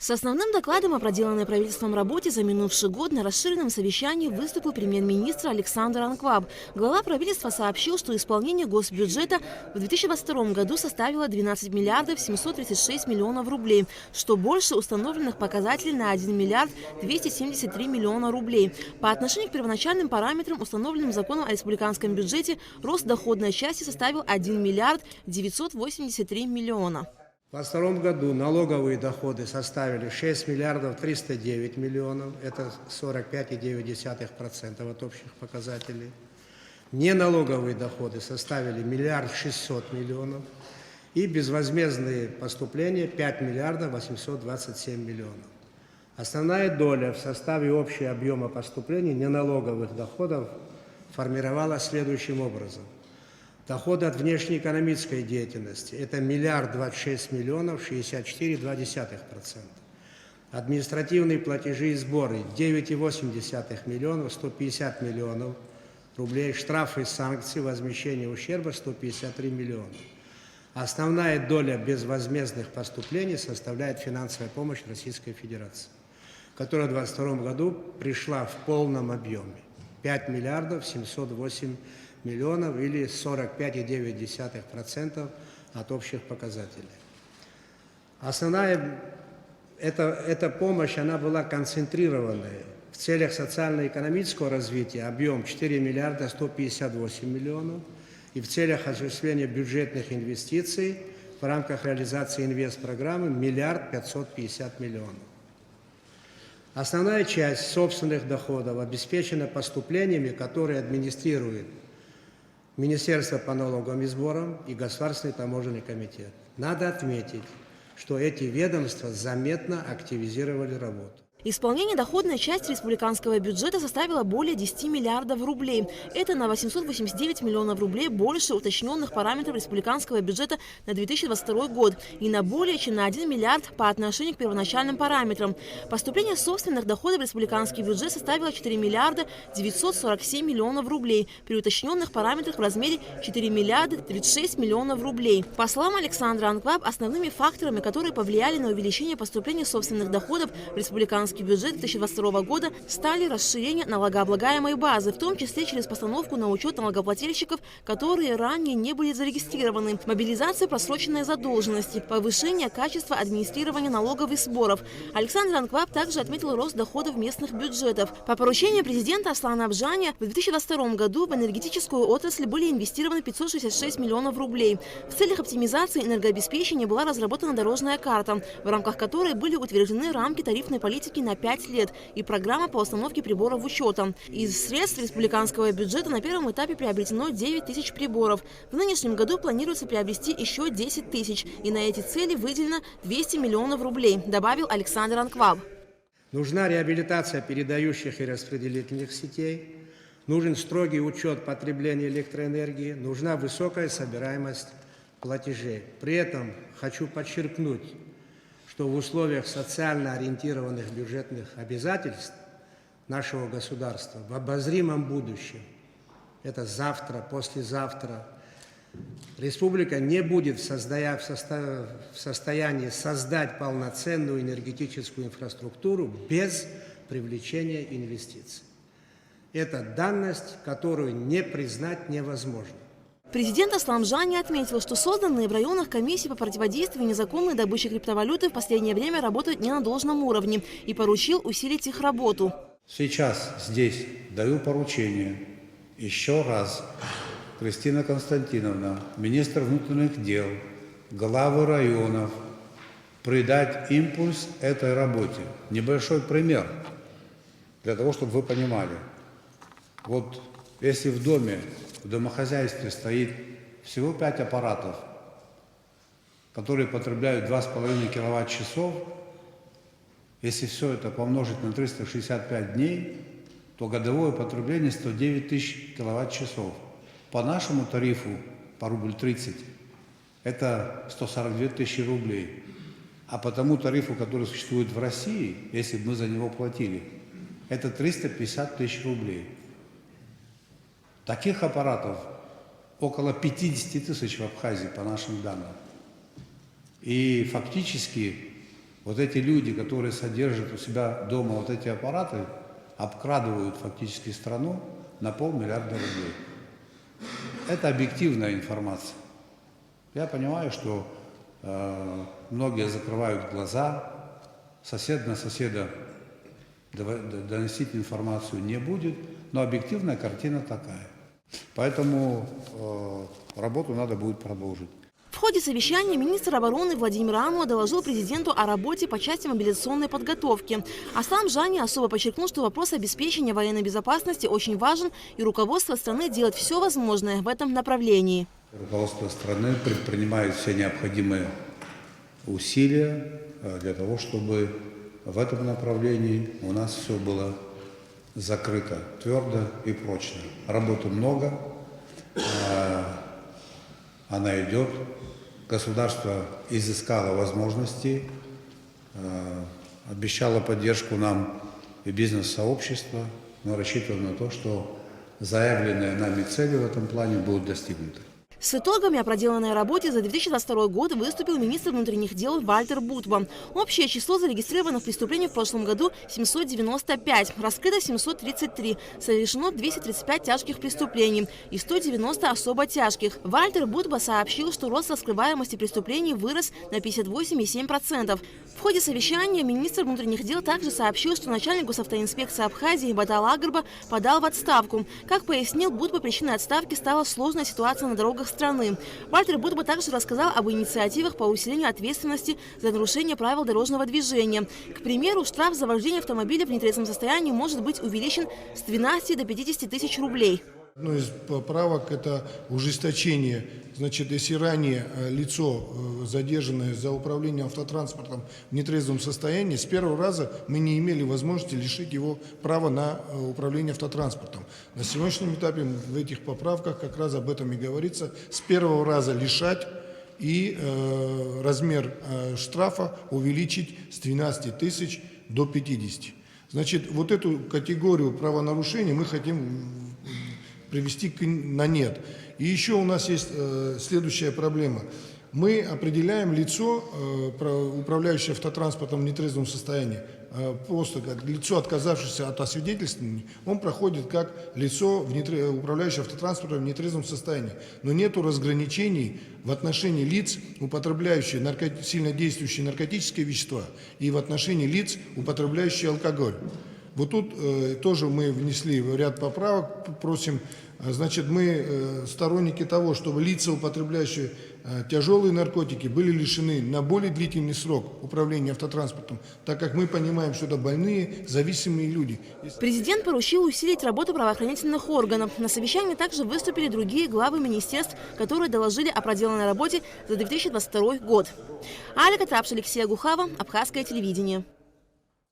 С основным докладом о проделанной правительством работе за минувший год на расширенном совещании выступил премьер-министр Александр Анкваб. Глава правительства сообщил, что исполнение госбюджета в 2022 году составило 12 миллиардов 736 миллионов рублей, что больше установленных показателей на 1 миллиард 273 миллиона рублей. По отношению к первоначальным параметрам, установленным законом о республиканском бюджете, рост доходной части составил 1 миллиард 983 миллиона. В 2022 году налоговые доходы составили 6 миллиардов 309 миллионов, это 45,9% от общих показателей. Неналоговые доходы составили 1 миллиард 600 миллионов и безвозмездные поступления 5 миллиардов 827 миллионов. Основная доля в составе общего объема поступлений неналоговых доходов формировалась следующим образом. Доходы от внешнеэкономической деятельности – это 1 миллиард 26 миллионов 64,2%. Административные платежи и сборы – 9,8 миллионов 150 миллионов рублей. Штрафы и санкции, возмещение ущерба – 153 миллиона. Основная доля безвозмездных поступлений составляет финансовая помощь Российской Федерации, которая в 2022 году пришла в полном объеме – 5 миллиардов 708 миллионов или 45,9% от общих показателей. Основная эта помощь, она была концентрированная. В целях социально-экономического развития объем 4 миллиарда 158 миллионов и в целях осуществления бюджетных инвестиций в рамках реализации инвестпрограммы 1 миллиард 550 миллионов. Основная часть собственных доходов обеспечена поступлениями, которые администрирует Министерство по налогам и сборам и Государственный таможенный комитет. Надо отметить, что эти ведомства заметно активизировали работу. Исполнение доходной части республиканского бюджета составило более 10 миллиардов рублей. Это на 889 миллионов рублей больше уточненных параметров республиканского бюджета на 2022 год и на более чем на 1 миллиард по отношению к первоначальным параметрам. Поступление собственных доходов в республиканский бюджет составило 4 миллиарда 947 миллионов рублей при уточненных параметрах в размере 4 миллиарда 36 миллионов рублей. По словам Александра Анкваб, основными факторами, которые повлияли на увеличение поступления собственных доходов в республиканский бюджет 2022 года, стали расширение налогооблагаемой базы, в том числе через постановку на учет налогоплательщиков, которые ранее не были зарегистрированы, мобилизация просроченной задолженности, повышение качества администрирования налогов и сборов. Александр Анкваб также отметил рост доходов местных бюджетов. По поручению президента Аслана Абжаня в 2022 году в энергетическую отрасль были инвестированы 566 миллионов рублей. В целях оптимизации энергообеспечения была разработана дорожная карта, в рамках которой были утверждены рамки тарифной политики на 5 лет и программа по установке приборов учета. Из средств республиканского бюджета на первом этапе приобретено 9 тысяч приборов. В нынешнем году планируется приобрести еще 10 тысяч. И на эти цели выделено 200 миллионов рублей, добавил Александр Анкваб. Нужна реабилитация передающих и распределительных сетей, нужен строгий учет потребления электроэнергии, нужна высокая собираемость платежей. При этом хочу подчеркнуть, что в условиях социально ориентированных бюджетных обязательств нашего государства в обозримом будущем, это завтра, послезавтра, республика не будет в состоянии создать полноценную энергетическую инфраструктуру без привлечения инвестиций. Это данность, которую не признать невозможно. Президент Аслан Абжани отметил, что созданные в районах комиссии по противодействию незаконной добыче криптовалюты в последнее время работают не на должном уровне и поручил усилить их работу. Сейчас здесь даю поручение еще раз. Кристина Константиновна, министр внутренних дел, главы районов, придать импульс этой работе. Небольшой пример, для того, чтобы вы понимали. Вот если в доме, в домохозяйстве стоит всего 5 аппаратов, которые потребляют 2,5 киловатт-часов, если все это помножить на 365 дней, то годовое потребление 109 тысяч киловатт-часов. По нашему тарифу, по рубль 30, это 142 тысячи рублей. А по тому тарифу, который существует в России, если бы мы за него платили, это 350 тысяч рублей. Таких аппаратов около 50 тысяч в Абхазии, по нашим данным. И фактически Вот эти люди, которые содержат у себя дома вот эти аппараты, обкрадывают фактически страну на 500 миллиарда рублей. Это объективная информация. Я понимаю, что многие закрывают глаза, сосед на соседа доносить информацию не будет, но объективная картина такая. Поэтому работу надо будет продолжить. В ходе совещания министр обороны Владимир Амуа доложил президенту о работе по части мобилизационной подготовки. Аслан Жани особо подчеркнул, что вопрос обеспечения военной безопасности очень важен, и руководство страны делает все возможное в этом направлении. Руководство страны предпринимает все необходимые усилия для того, чтобы в этом направлении у нас все было закрыто твердо и прочно. Работы много, она идет. Государство изыскало возможности, обещало поддержку нам и бизнес-сообщества. Мы рассчитываем на то, что заявленные нами цели в этом плане будут достигнуты. С итогами о проделанной работе за 2022 год выступил министр внутренних дел Вальтер Будба. Общее число зарегистрированных преступлений в прошлом году – 795, раскрыто 733, совершено 235 тяжких преступлений и 190 особо тяжких. Вальтер Будба сообщил, что рост раскрываемости преступлений вырос на 58,7%. В ходе совещания министр внутренних дел также сообщил, что начальник госавтоинспекции Абхазии Батал Агарба подал в отставку. Как пояснил Будба, причиной отставки стала сложная ситуация на дорогах страны. Вальтер Будба также рассказал об инициативах по усилению ответственности за нарушение правил дорожного движения. К примеру, штраф за вождение автомобиля в нетрезвом состоянии может быть увеличен с 12 до 50 тысяч рублей. Одно из поправок – это ужесточение. Значит, если ранее лицо, задержанное за управлением автотранспортом в нетрезвом состоянии, с первого раза мы не имели возможности лишить его права на управление автотранспортом. На сегодняшнем этапе в этих поправках как раз об этом и говорится. С первого раза лишать и размер штрафа увеличить с 12 тысяч до 50. Значит, вот эту категорию правонарушений мы хотим привести на нет. И еще у нас есть следующая проблема. Мы определяем лицо, управляющее автотранспортом в нетрезвом состоянии, просто как лицо, отказавшееся от освидетельствования, он проходит как лицо, управляющее автотранспортом в нетрезвом состоянии. Но нет разграничений в отношении лиц, употребляющих сильнодействующие наркотические вещества, и в отношении лиц, употребляющих алкоголь. Вот тут тоже мы внесли ряд поправок, просим, значит, мы сторонники того, чтобы лица, употребляющие тяжелые наркотики, были лишены на более длительный срок управления автотранспортом, так как мы понимаем, что это больные, зависимые люди. Президент поручил усилить работу правоохранительных органов. На совещании также выступили другие главы министерств, которые доложили о проделанной работе за 2022 год. Алика Трапш, Алексей Агухава, Абхазское телевидение.